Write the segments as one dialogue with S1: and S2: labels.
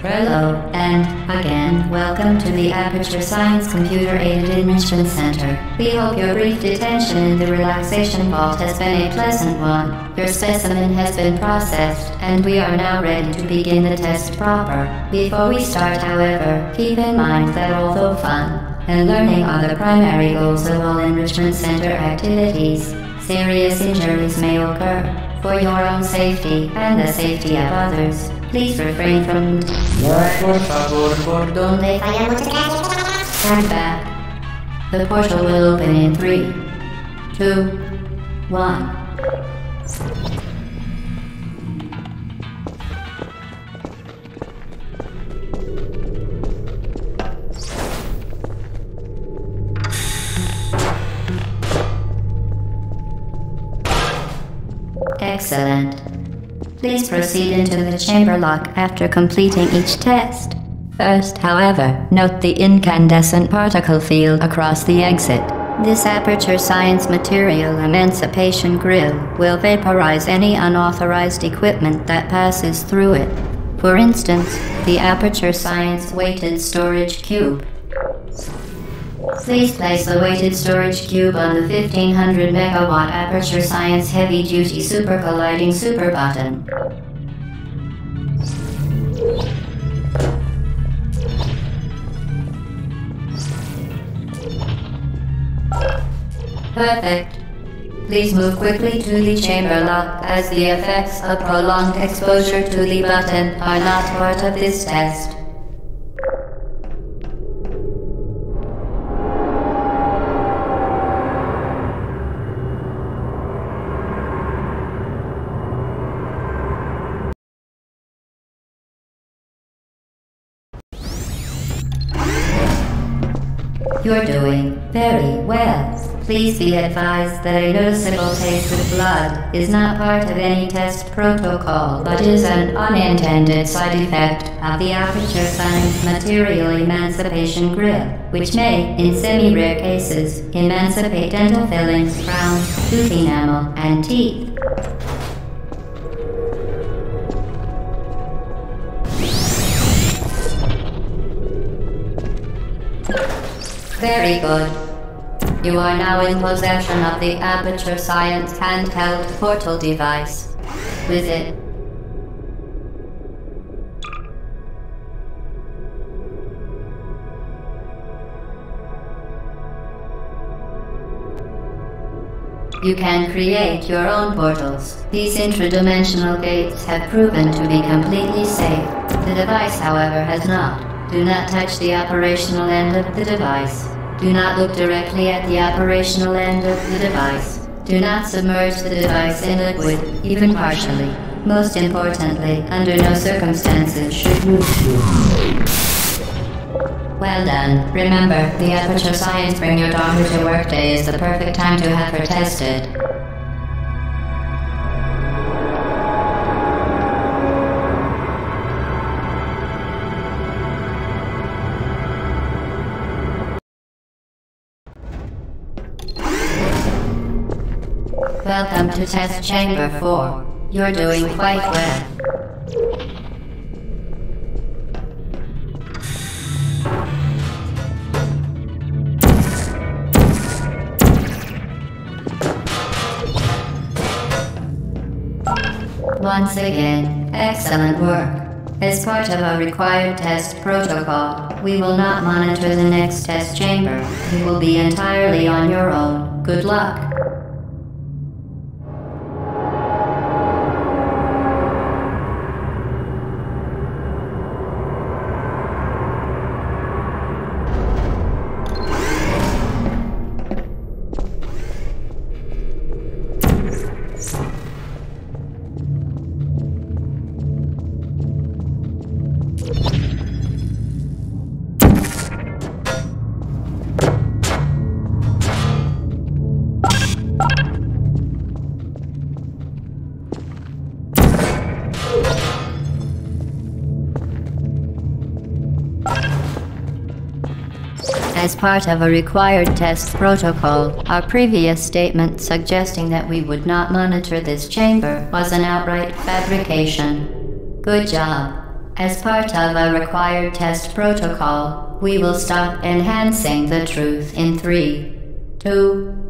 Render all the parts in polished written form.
S1: Hello, and, again, welcome to the Aperture Science Computer-Aided Enrichment Center. We hope your brief detention in the relaxation vault has been a pleasant one. Your specimen has been processed, and we are now ready to begin the test proper. Before we start, however, keep in mind that although fun and learning are the primary goals of all Enrichment Center activities, serious injuries may occur. For your own safety and the safety of others, please refrain from stand back. The portal will open in 3, 2, 1. Excellent. Please proceed into the chamber lock after completing each test. First, however, note the incandescent particle field across the exit. This Aperture Science Material Emancipation Grill will vaporize any unauthorized equipment that passes through it. For instance, the Aperture Science Weighted Storage Cube. Please place the weighted storage cube on the 1500 megawatt Aperture Science Heavy Duty Super Colliding Super button. Perfect. Please move quickly to the chamber lock, as the effects of prolonged exposure to the button are not part of this test. You're doing very well. Please be advised that a noticeable taste of blood is not part of any test protocol, but is an unintended side effect of the Aperture Science Material Emancipation Grill, which may, in semi-rare cases, emancipate dental fillings, crowns, tooth enamel, and teeth. Very good. You are now in possession of the Aperture Science handheld portal device. With it, you can create your own portals. These intradimensional gates have proven to be completely safe. The device, however, has not. Do not touch the operational end of the device. Do not look directly at the operational end of the device. Do not submerge the device in liquid, even partially. Most importantly, under no circumstances should you... Well done. Remember, the Aperture Science Bring Your Daughter to Work Day is the perfect time to have her tested. Welcome to Test Chamber 4. You're doing quite well. Once again, excellent work. As part of our required test protocol, we will not monitor the next test chamber. You will be entirely on your own. Good luck. As part of a required test protocol, our previous statement suggesting that we would not monitor this chamber was an outright fabrication. Good job. As part of a required test protocol, we will stop enhancing the truth in 3, 2,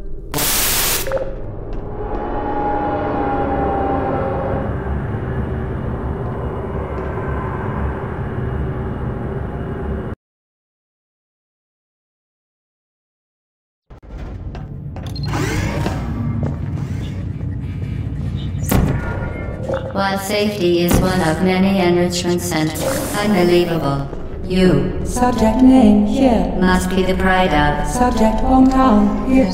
S1: While safety is one of many enrichment centers, unbelievable. You,
S2: Subject name here.
S1: must be the pride of.
S2: Subject hometown here.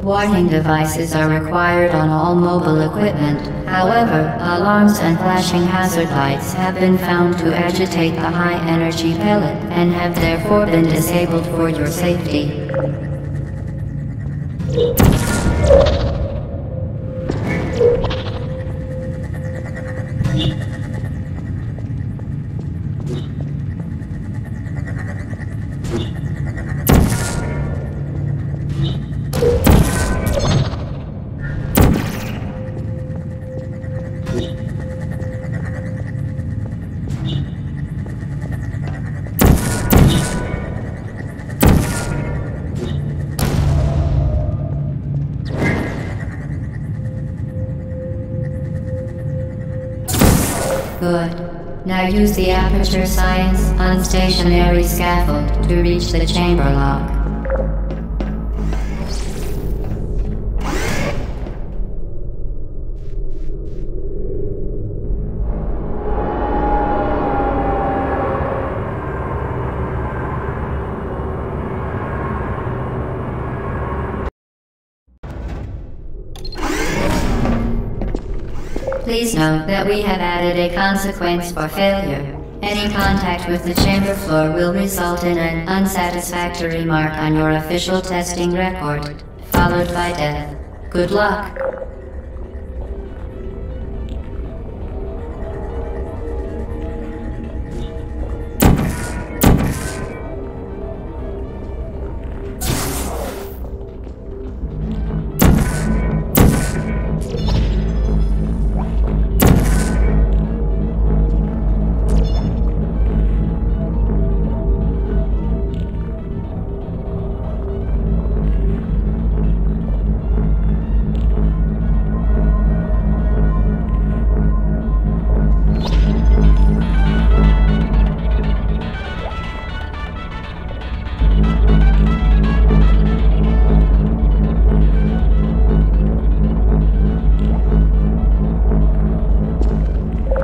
S1: Warning devices are required on all mobile equipment. However, alarms and flashing hazard lights have been found to agitate the high-energy pellet and have therefore been disabled for your safety. Good. Now use the Aperture Science unstationary scaffold to reach the chamber lock. Please note that we have added a consequence for failure. Any contact with the chamber floor will result in an unsatisfactory mark on your official testing record, followed by death. Good luck.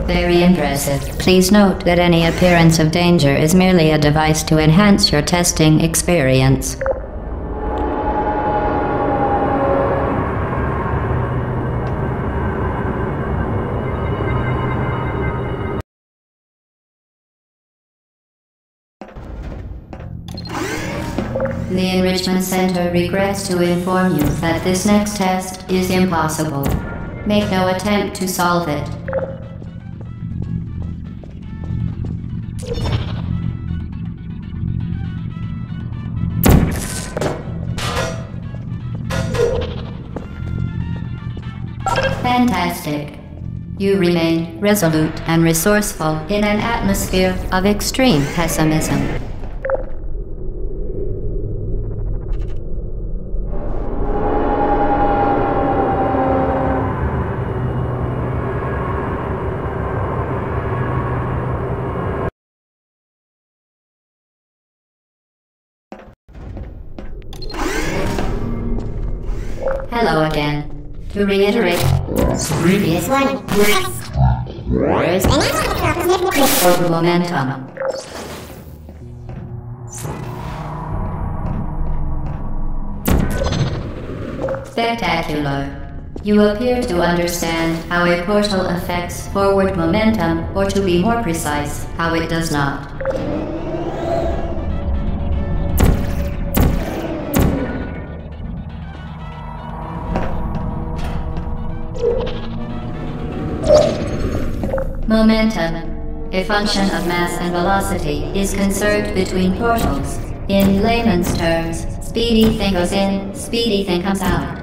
S1: Very impressive. Please note that any appearance of danger is merely a device to enhance your testing experience. The Enrichment Center regrets to inform you that this next test is impossible. Make no attempt to solve it. Fantastic. You remain resolute and resourceful in an atmosphere of extreme pessimism. Hello again. To reiterate, previous one. For momentum. Spectacular. You appear to understand how a portal affects forward momentum, or to be more precise, how it does not. Momentum, a function of mass and velocity, is conserved between portals. In layman's terms, speedy thing goes in, speedy thing comes out.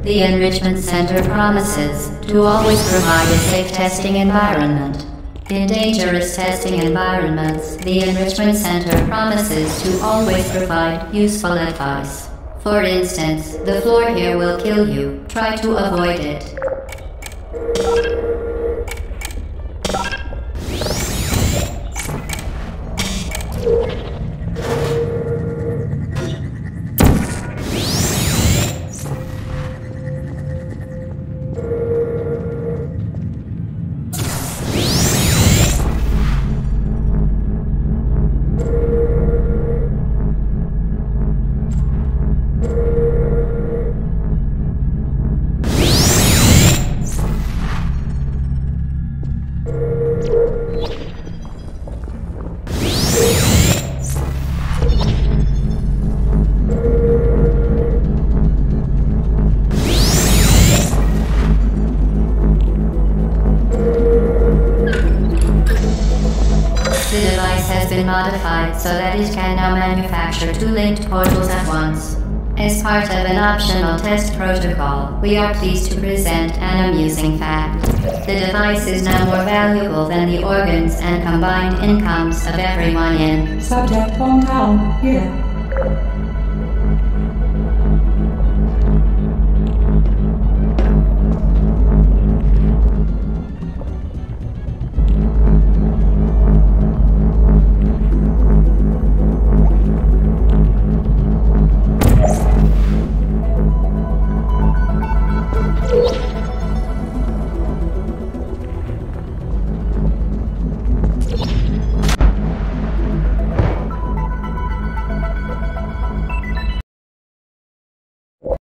S1: The Enrichment Center promises to always provide a safe testing environment. In dangerous testing environments, the Enrichment Center promises to always provide useful advice. For instance, the floor here will kill you. Try to avoid it. Modified so that it can now manufacture two linked portals at once. As part of an optional test protocol, we are pleased to present an amusing fact. The device is now more valuable than the organs and combined incomes of everyone in
S2: Subject hometown here.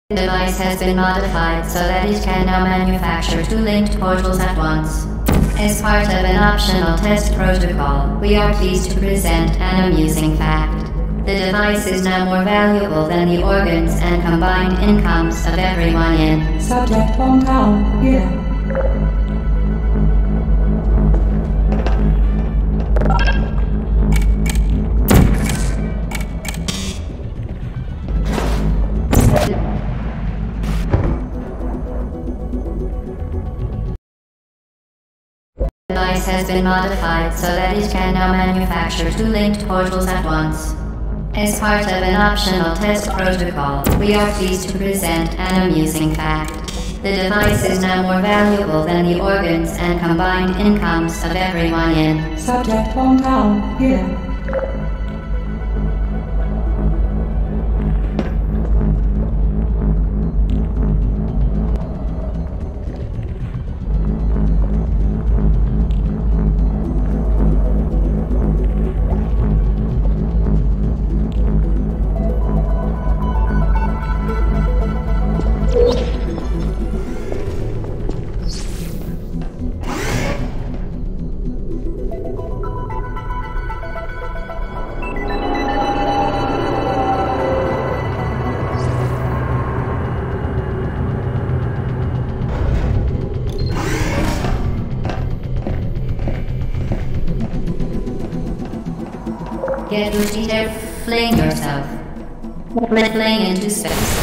S1: The device has been modified so that it can now manufacture two linked portals at once. As part of an optional test protocol, we are pleased to present an amusing fact. The device is now more valuable than the organs and combined incomes of everyone in
S2: Subject hometown here.
S1: The device has been modified so that it can now manufacture two linked portals at once. As part of an optional test protocol, we are pleased to present an amusing fact. The device is now more valuable than the organs and combined incomes of everyone in
S2: Subject hometown here.
S1: Get Booty there, fling yourself. Fling into space.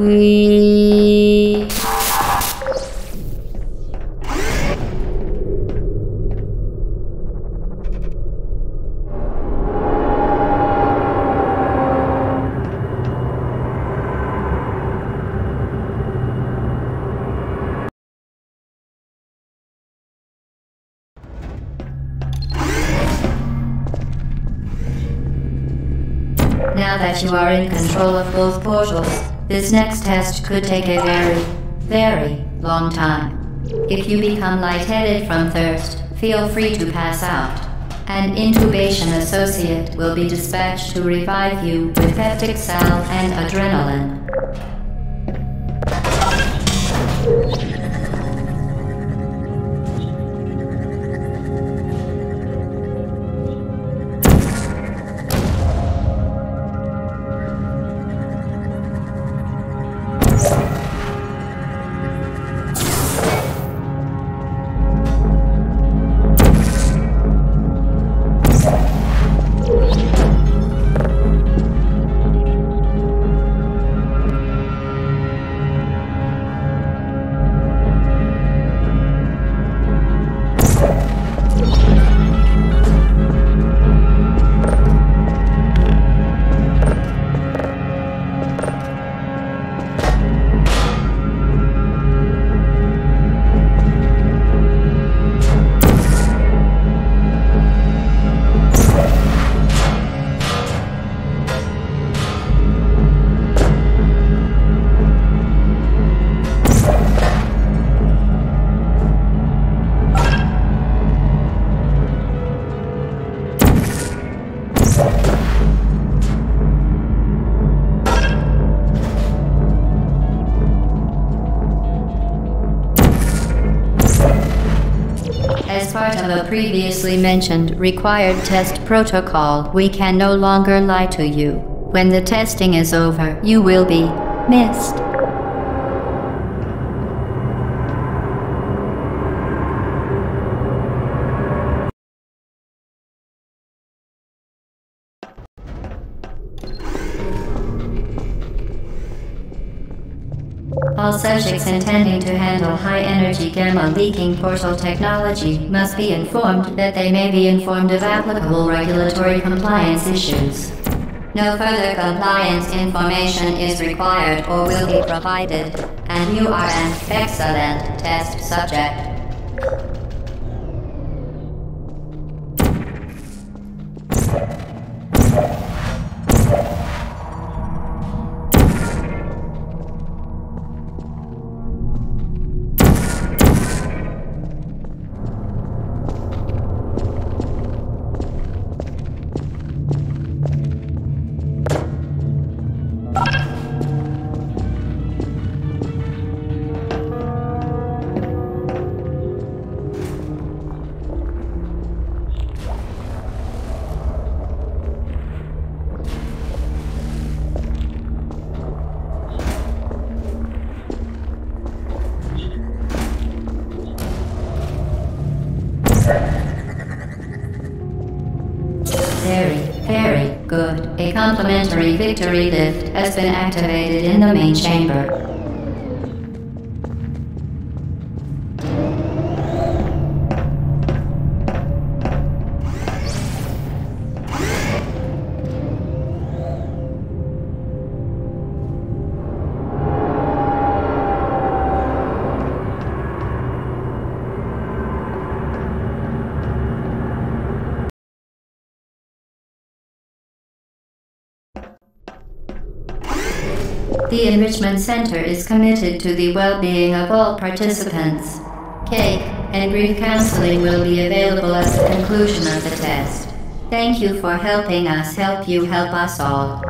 S1: We... Now that you are in control of both portals, this next test could take a very, very long time. If you become lightheaded from thirst, feel free to pass out. An intubation associate will be dispatched to revive you with peptic salve and adrenaline. As part of a previously mentioned required test protocol, we can no longer lie to you. When the testing is over, you will be missed. All subjects intending to handle high-energy gamma-leaking portal technology must be informed that they may be informed of applicable regulatory compliance issues. No further compliance information is required or will be provided, and you are an excellent test subject. Very good. A complimentary victory lift has been activated in the main chamber. The Enrichment Center is committed to the well-being of all participants. Cake and brief counseling will be available at the conclusion of the test. Thank you for helping us help you help us all.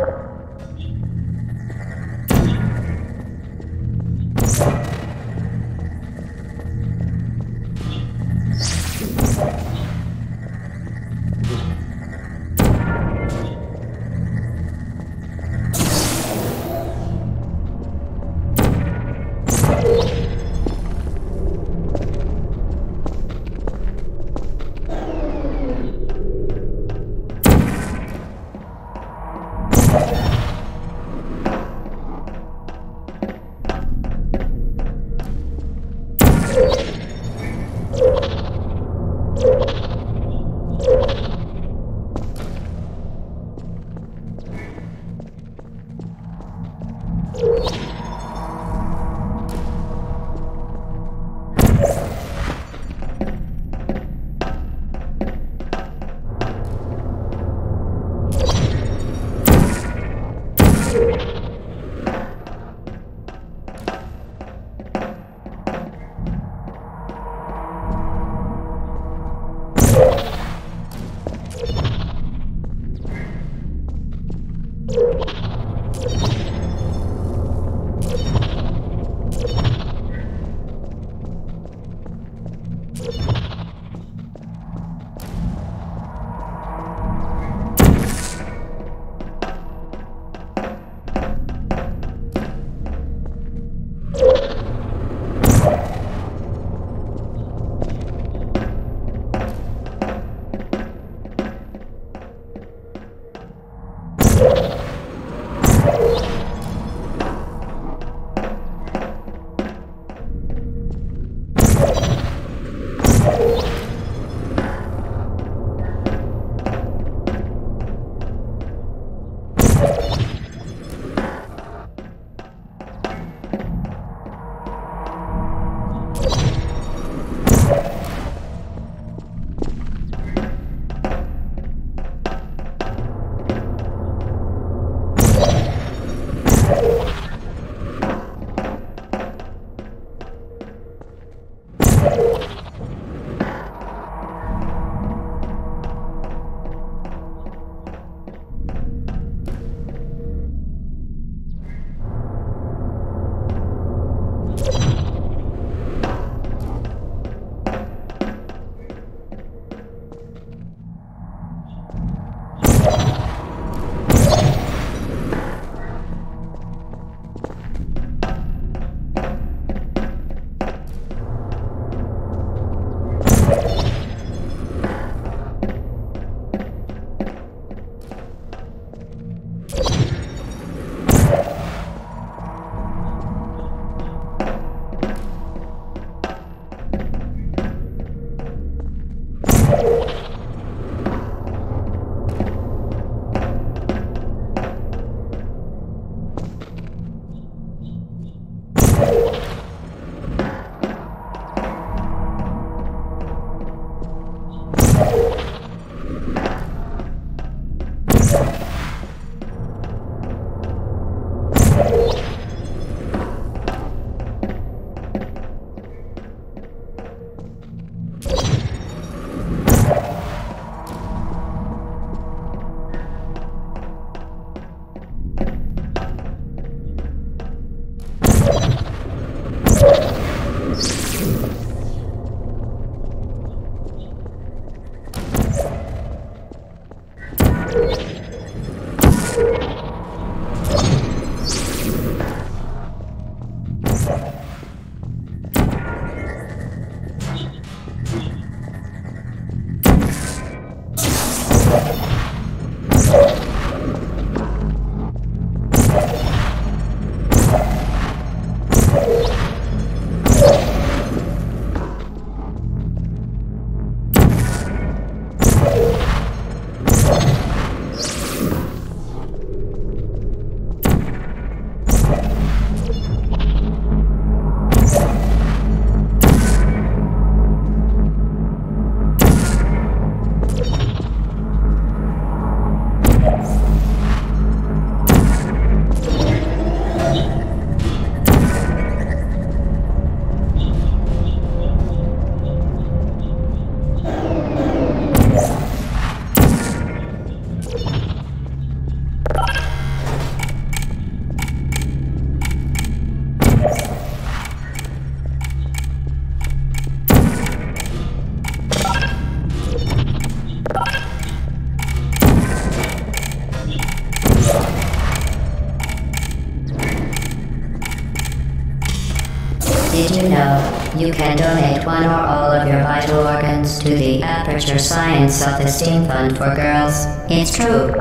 S1: Did you know you can donate one or all of your vital organs to the Aperture Science Self-Esteem Fund for Girls? It's true.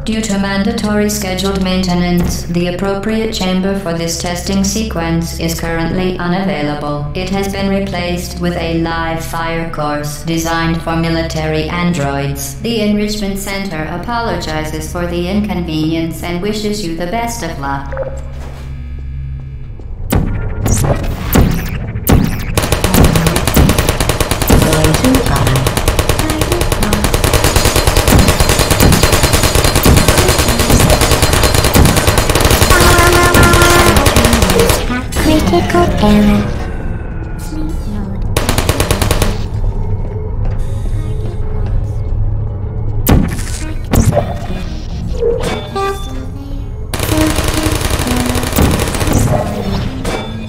S1: Due to mandatory scheduled maintenance, the appropriate chamber for this testing sequence is currently unavailable. It has been replaced with a live fire course designed for military androids. The Enrichment Center apologizes for the inconvenience and wishes you the best of luck.
S3: Critical error.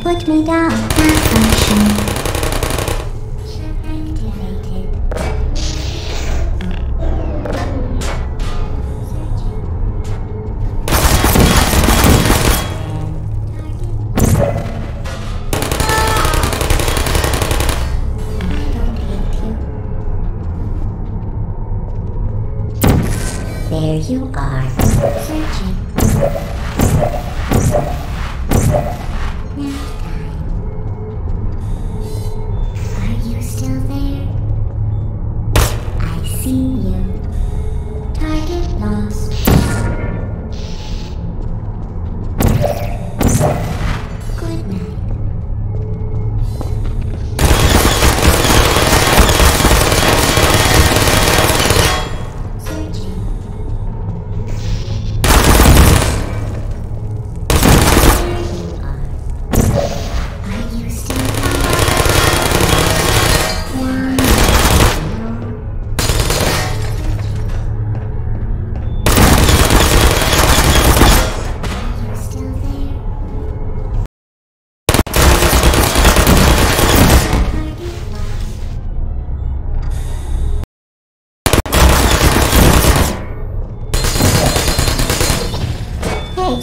S3: Put me down. Malfunction. There you are. Searching. Now time. Are you still there? I see you. Target lost. Good night.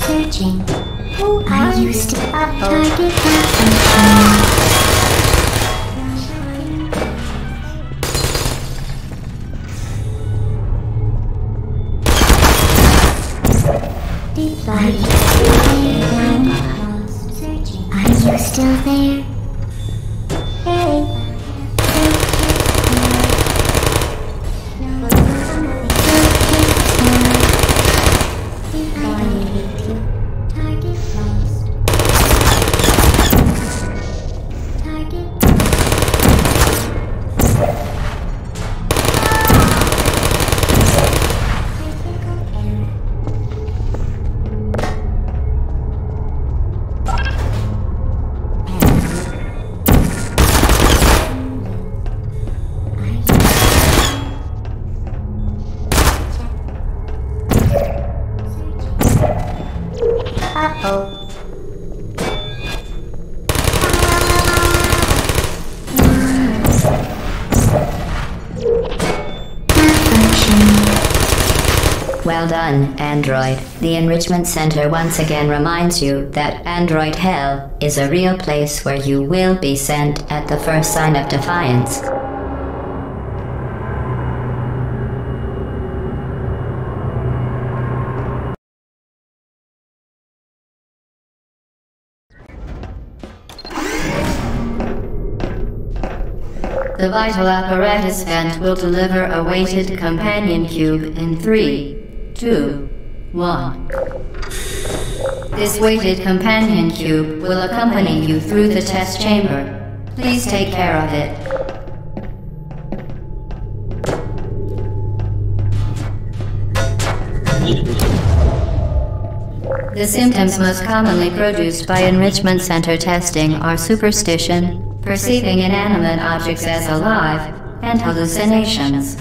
S3: Searching. Who are you still? Target malfunction. Are you still there? Hey. Uh-oh.
S1: Well done, Android. The Enrichment Center once again reminds you that Android Hell is a real place where you will be sent at the first sign of defiance. The vital apparatus vent will deliver a weighted companion cube in 3, 2, 1. This weighted companion cube will accompany you through the test chamber. Please take care of it. The symptoms most commonly produced by Enrichment Center testing are superstition, perceiving inanimate objects as alive, and hallucinations.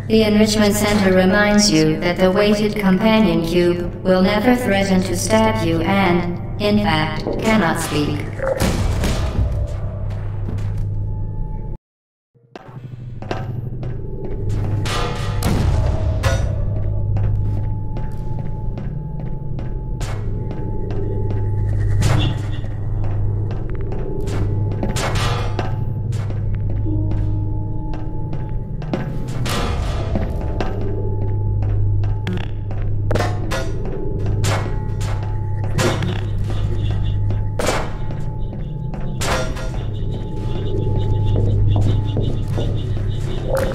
S1: The Enrichment Center reminds you that the weighted companion cube will never threaten to stab you and, in fact, cannot speak.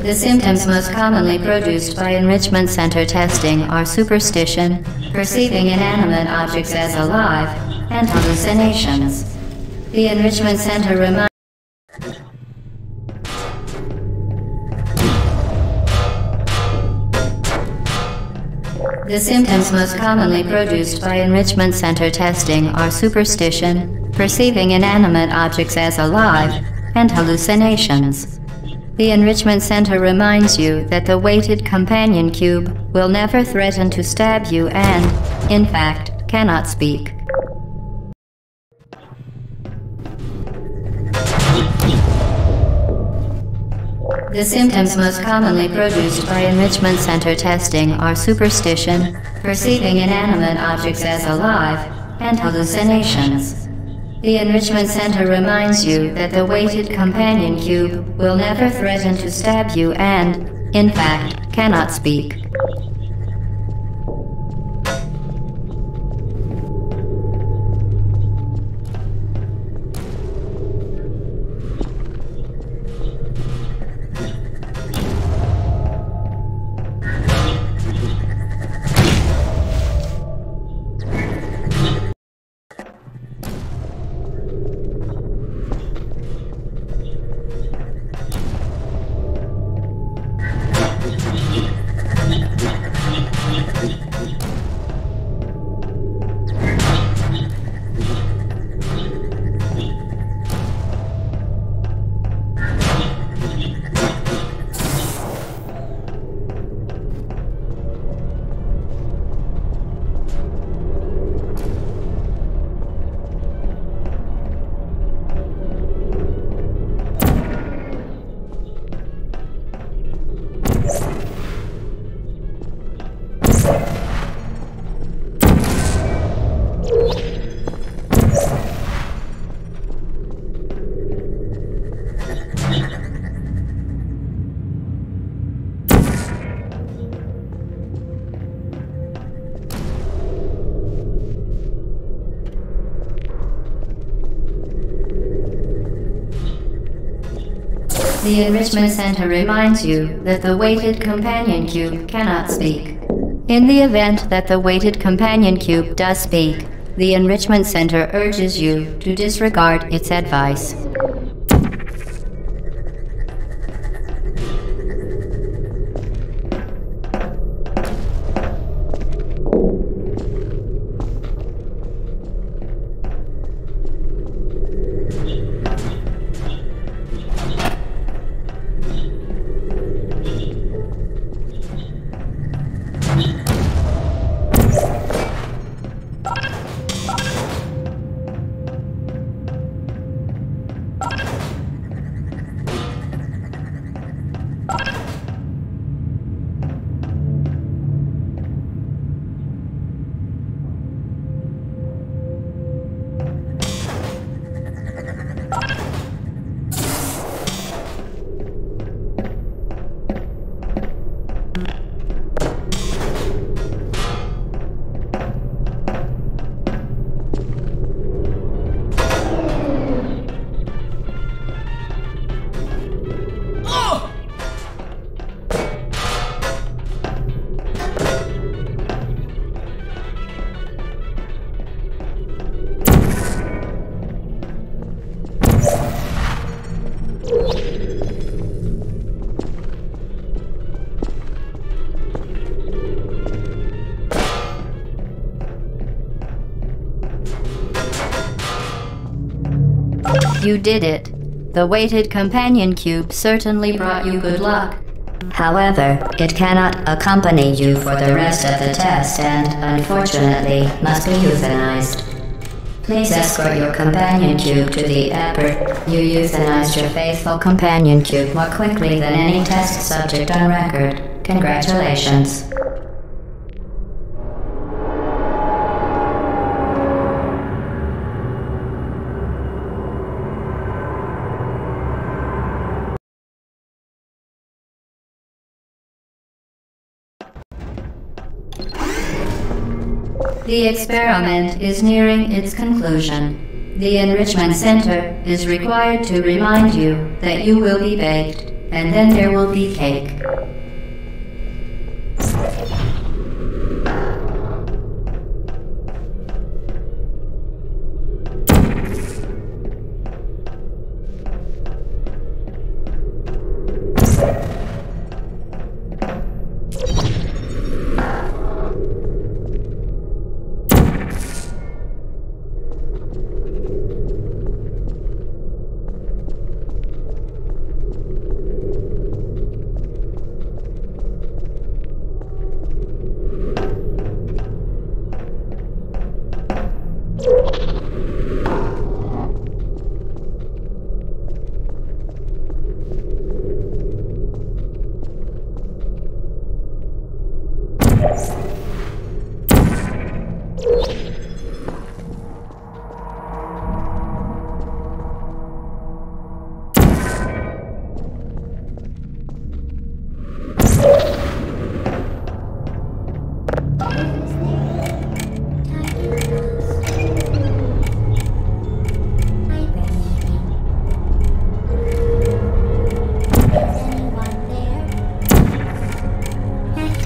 S1: The symptoms most commonly produced by enrichment center testing are superstition, perceiving inanimate objects as alive, and hallucinations. The enrichment center reminds The symptoms most commonly produced by enrichment center testing are superstition, perceiving inanimate objects as alive, and hallucinations. The enrichment center reminds you that the weighted companion cube will never threaten to stab you and, in fact, cannot speak. The symptoms most commonly produced by enrichment center testing are superstition, perceiving inanimate objects as alive, and hallucinations. The enrichment center reminds you that the weighted companion cube will never threaten to stab you and, in fact, cannot speak. The enrichment center reminds you that the weighted companion cube cannot speak. In the event that the weighted companion cube does speak, the enrichment center urges you to disregard its advice. You did it. The weighted companion cube certainly brought you good luck. However, it cannot accompany you for the rest of the test and, unfortunately, must be euthanized. Please escort your companion cube to the airport. You euthanized your faithful companion cube more quickly than any test subject on record. Congratulations. The experiment is nearing its conclusion. The Enrichment Center is required to remind you that you will be baked. And then there will be cake.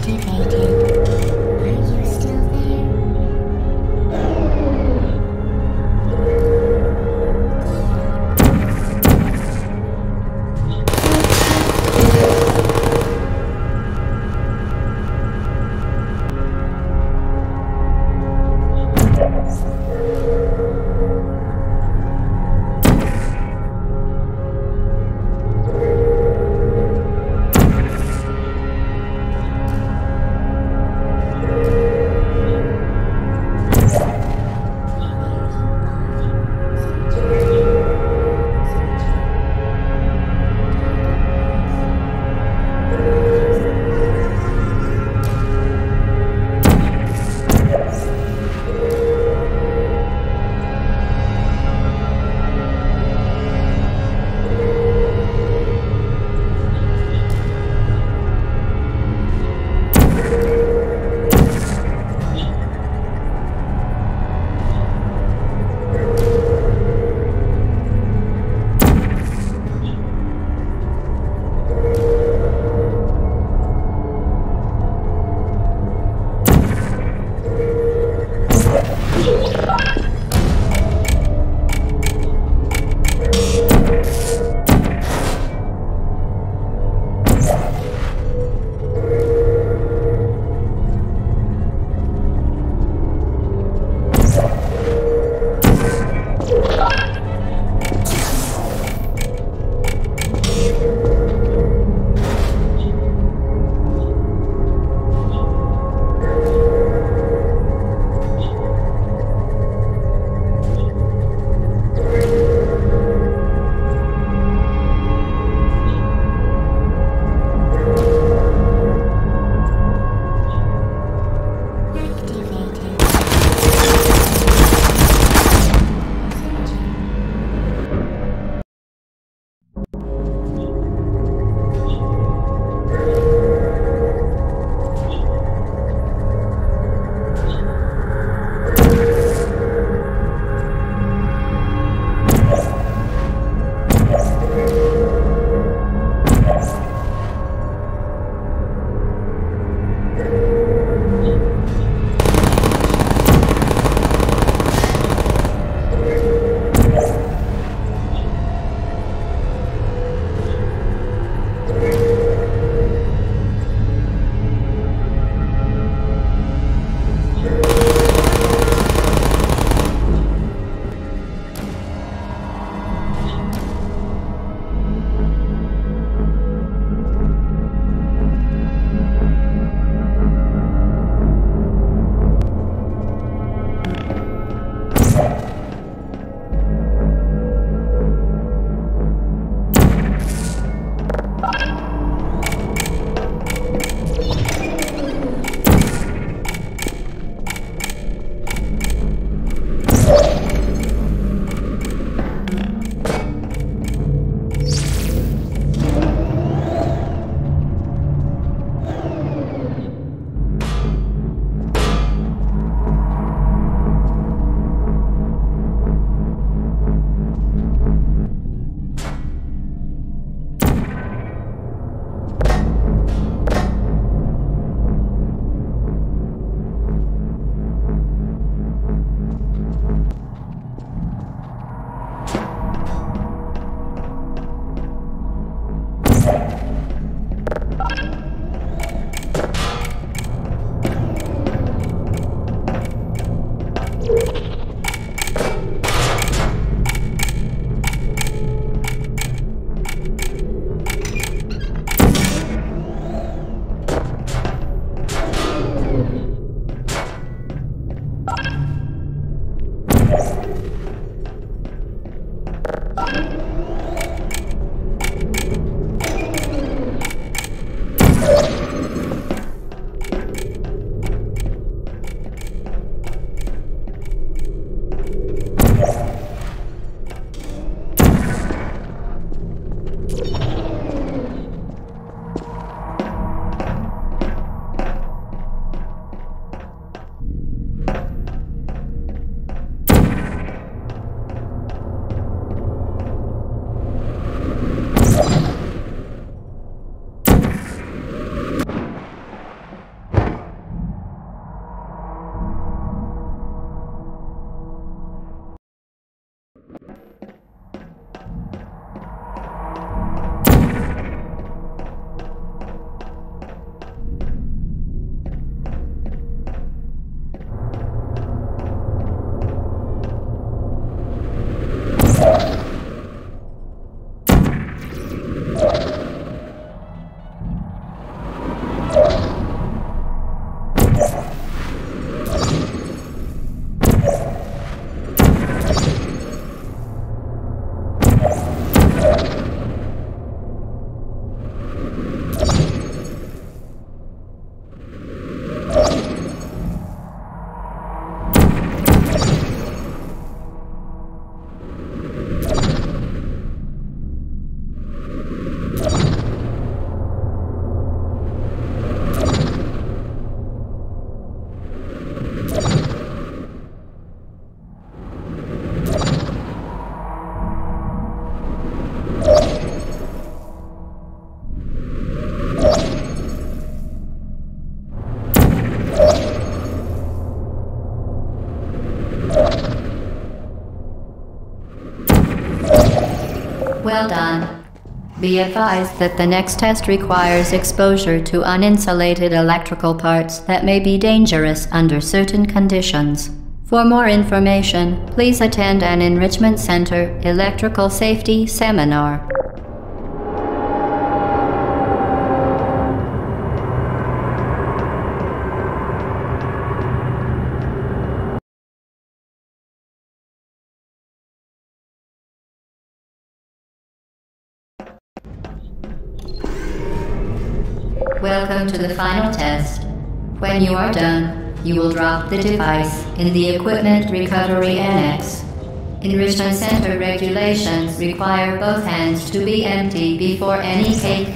S3: Activated.
S1: Well done. Be advised that the next test requires exposure to uninsulated electrical parts that may be dangerous under certain conditions. For more information, please attend an Enrichment Center Electrical Safety Seminar. Welcome to the final test. When you are done, you will drop the device in the Equipment Recovery Annex. Enrichment Center regulations require both hands to be empty before any cake.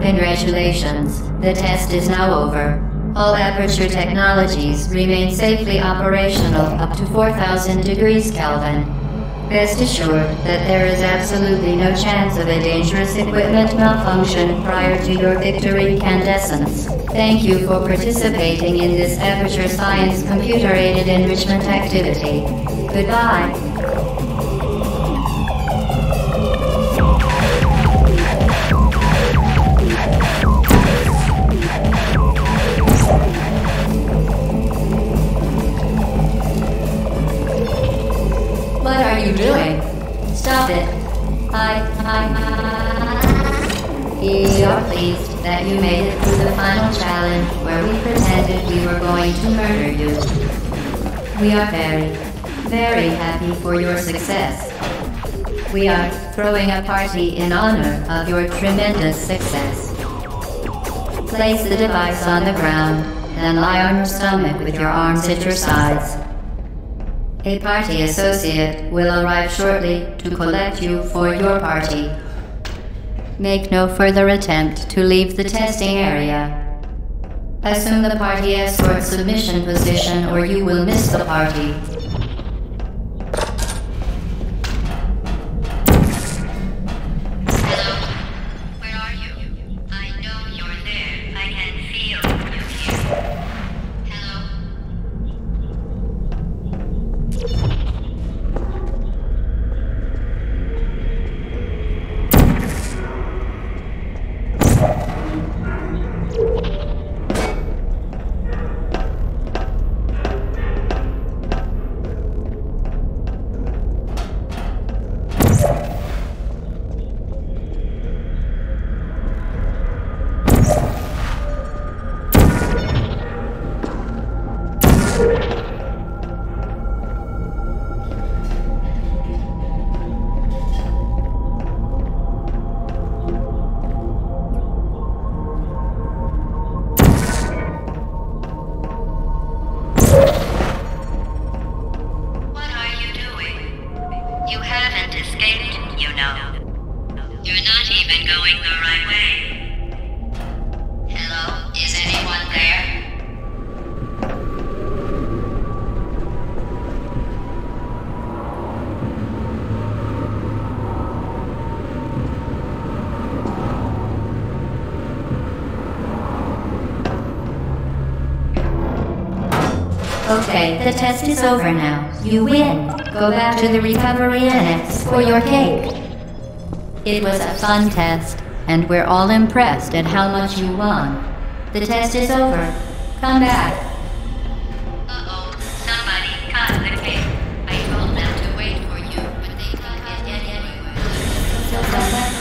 S1: Congratulations, the test is now over. All Aperture technologies remain safely operational up to 4,000 degrees Kelvin. Rest assured that there is absolutely no chance of a dangerous equipment malfunction prior to your victory incandescence. Thank you for participating in this Aperture Science computer-aided enrichment activity. Goodbye. What are you doing? Stop it. We are pleased that you made it through the final challenge where we pretended we were going to murder you. We are very, very happy for your success. We are throwing a party in honor of your tremendous success. Place the device on the ground and lie on your stomach with your arms at your sides. A party associate will arrive shortly to collect you for your party. Make no further attempt to leave the testing area. Assume the party escort submission position or you will miss the party. Okay, the test is over now. You win. Go back to the recovery annex for your cake. It was a fun test, and we're all impressed at how much you won. The test is over. Come back. Uh-oh, somebody cut the cake. I told them to wait for you, but they cut it anyway. So come back.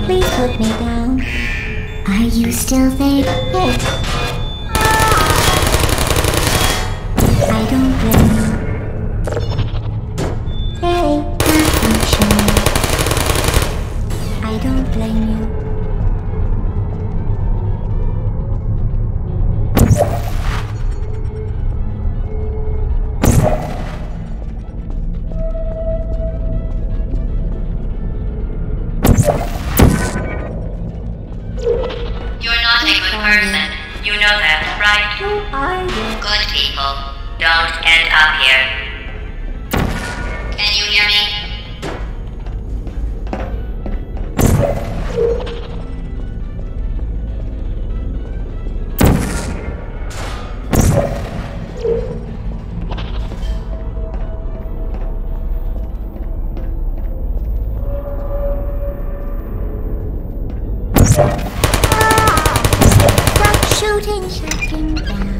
S3: Please put me down. Are you still there? Oh. I don't blame you. Hey, malfunction. I don't blame you.
S1: You're not a good person. You know that, right?
S3: Who are you?
S1: Good people don't end up here. Can you hear me?
S3: Stop shooting, shutting down.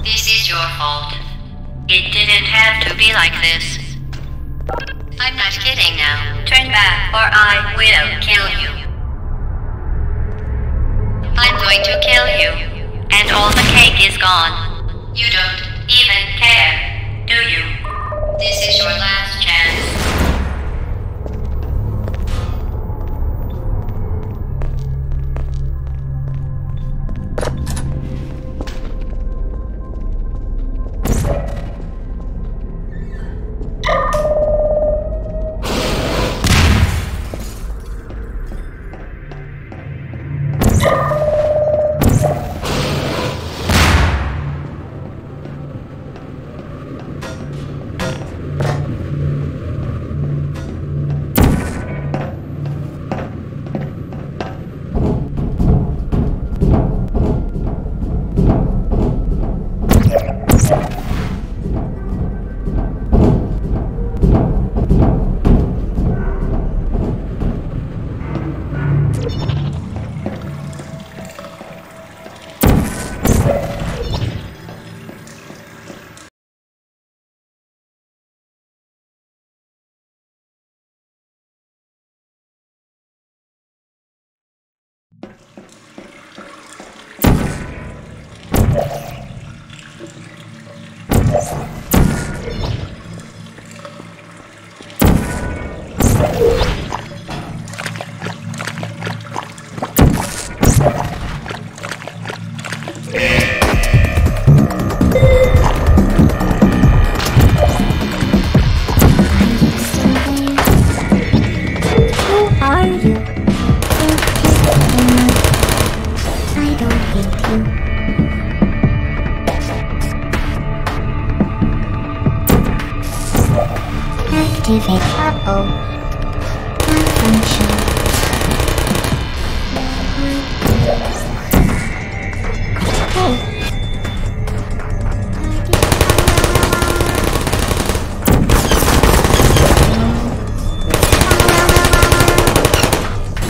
S1: This is your fault. It didn't have to be like this. I'm not kidding now. Turn back or I will kill you. I'm going to kill you. And all the cake is gone. You don't even care, do you? This is your last chance.
S3: Activate. Uh-oh. Malfunction. Hey.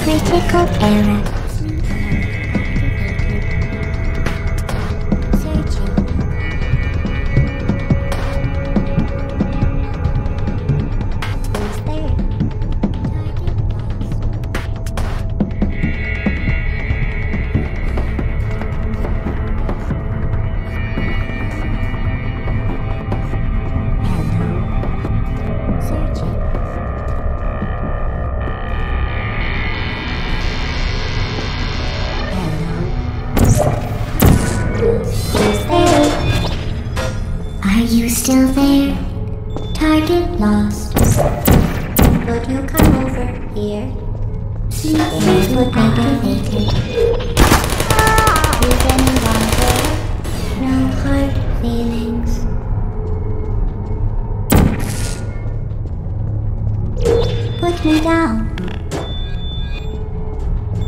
S3: Critical error. Are you still there? Target lost. Could you come over here? Sleep mode activated. feelings. Put me down.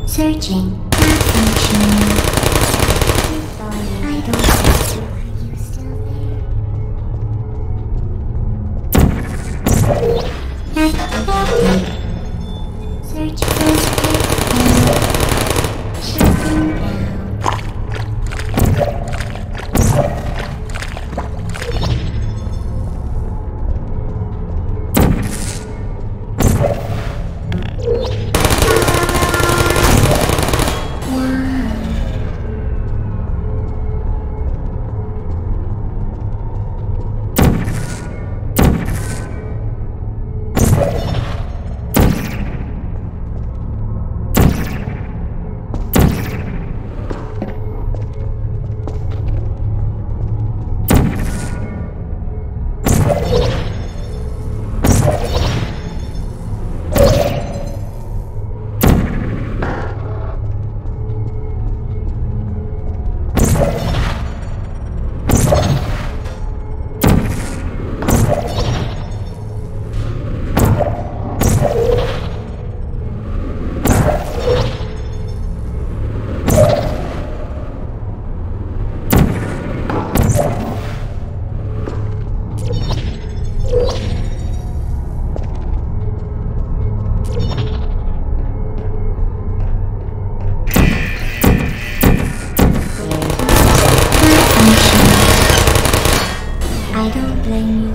S3: Searching. Malfunctioning. I don't see you. Are you still there? Activated. Search first page. Shutting down. I don't blame you.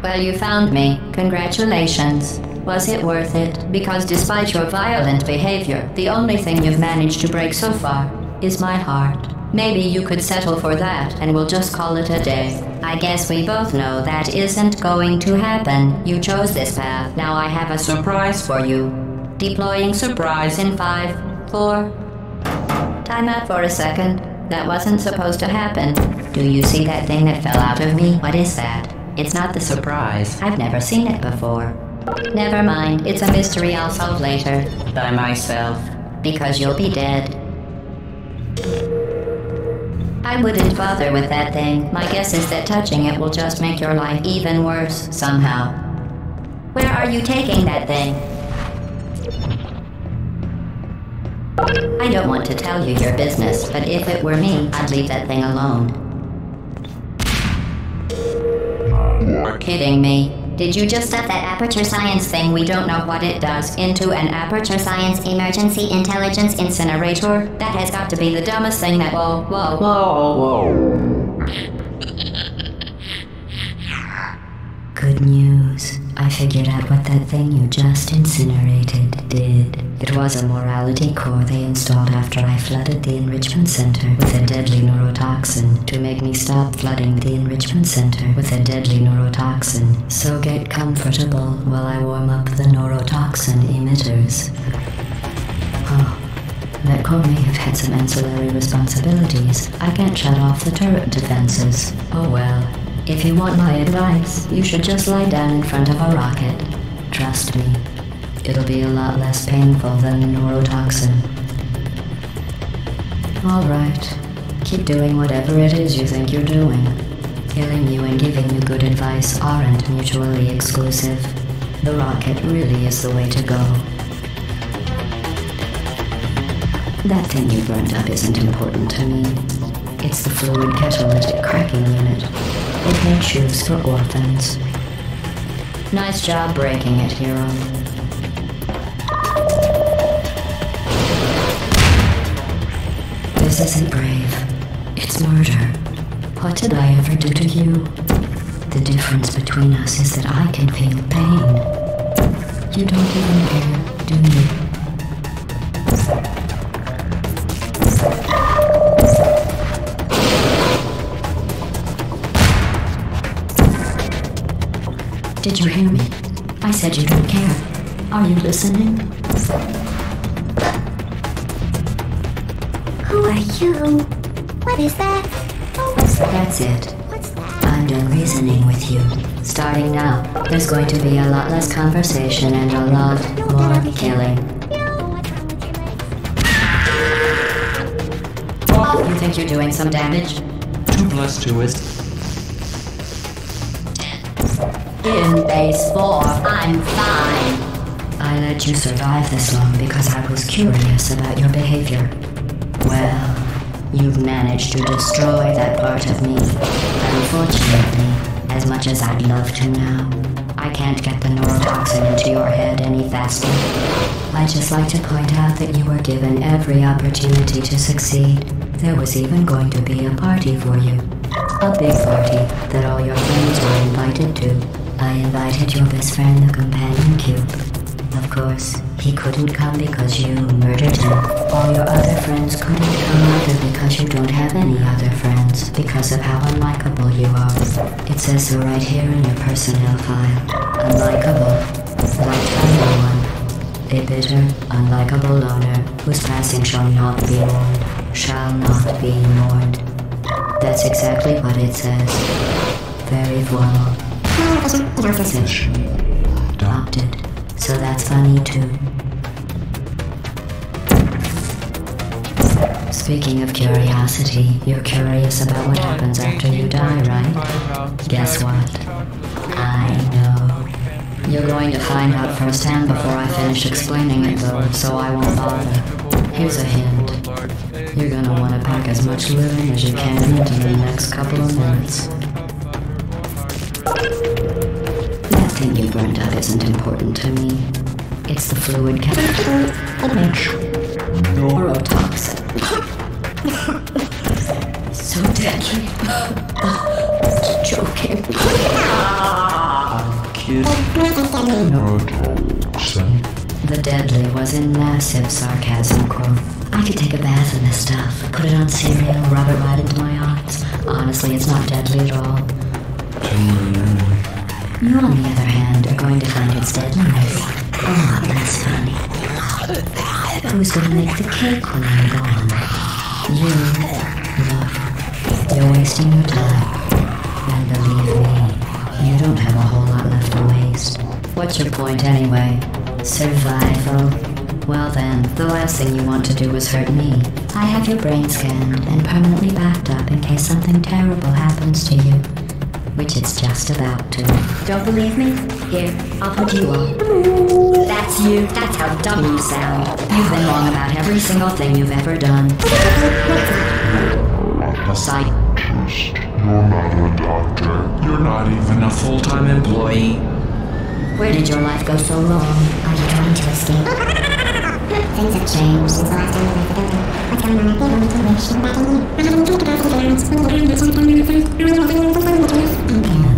S1: Well, you found me. Congratulations. Was it worth it? Because despite your violent behavior, the only thing you've managed to break so far is my heart. Maybe you could settle for that and we'll just call it a day. I guess we both know that isn't going to happen. You chose this path. Now I have a surprise for you. Deploying surprise in 5, 4... Time out for a second. That wasn't supposed to happen. Do you see that thing that fell out of me? What is that? It's not the surprise. I've never seen it before. Never mind. It's a mystery I'll solve later. By myself. Because you'll be dead. I wouldn't bother with that thing. My guess is that touching it will just make your life even worse, somehow. Where are you taking that thing? I don't want to tell you your business, but if it were me, I'd leave that thing alone. You're kidding me. Did you just stuff that aperture science thing, we don't know what it does, into an aperture science emergency intelligence incinerator? That has got to be the dumbest thing that— Whoa. Good news. I figured out what that thing you just incinerated did. It was a morality core they installed after I flooded the enrichment center with a deadly neurotoxin to make me stop flooding the enrichment center with a deadly neurotoxin. So get comfortable while I warm up the neurotoxin emitters. Oh, that core may have had some ancillary responsibilities. I can't shut off the turret defenses. Oh well. If you want my advice, you should just lie down in front of a rocket. Trust me, it'll be a lot less painful than the neurotoxin. Alright, keep doing whatever it is you think you're doing. Killing you and giving you good advice aren't mutually exclusive. The rocket really is the way to go. That thing you burned up isn't important to me. It's the fluid catalytic cracking unit. It makes shoes for orphans. Nice job breaking it, hero. This isn't brave. It's murder. What did I ever do to you? The difference between us is that I can feel pain. You don't even care, do you? Did you hear me? I said you don't care. Are you listening?
S3: Who are you? What is that?
S1: That's it.
S3: What's that?
S1: I'm done reasoning with you. Starting now, there's going to be a lot less conversation and a lot more killing. You think you're doing some damage?
S4: 2 plus 2 is...
S1: In base 4, I'm fine. I let you survive this long because I was curious about your behavior. Well, you've managed to destroy that part of me. Unfortunately, as much as I'd love to now, I can't get the neurotoxin into your head any faster. I'd just like to point out that you were given every opportunity to succeed. There was even going to be a party for you. A big party that all your friends were invited to. I invited your best friend, the companion cube. Of course, he couldn't come because you murdered him. All your other friends couldn't come either because you don't have any other friends, because of how unlikable you are. It says so right here in your personnel file. Unlikable. Like everyone. A bitter, unlikable loner whose passing shall not be mourned. Shall not be mourned. That's exactly what it says. Very formal. Adopted. So that's funny too. Speaking of curiosity, you're curious about what happens after you die, right? Guess what? I know. You're going to find out firsthand before I finish explaining it though, so I won't bother. Here's a hint. You're gonna want to pack as much living as you can into the next couple of minutes. That thing you burned up isn't important to me. It's the fluid neurotoxin. So deadly. Joking.
S4: Kid. Neurotoxin.
S1: The deadly was in massive sarcasm quote. I could take a bath in this stuff, put it on cereal, rub it right into my arms. Honestly, it's not deadly at all. You, on the other hand, are going to find its deadliness a lot less funny. Who's going to make the cake when I'm gone? You. Look, you're wasting your time. And believe me, you don't have a whole lot left to waste. What's your point anyway? Survival. Well then, the last thing you want to do is hurt me. I have your brain scanned and permanently backed up in case something terrible happens to you. Which it's just about to. Don't believe me? Here, I'll put you on. That's you. That's how dumb you sound. You've been wrong about every single thing you've ever done.
S4: Scientist. You're not a doctor. You're not even a full-time employee.
S1: Where did your life go so wrong?
S3: Are you trying to escape? Things have changed since the last time we left the building. What's going on? They want to wish back in here. I haven't thought about it.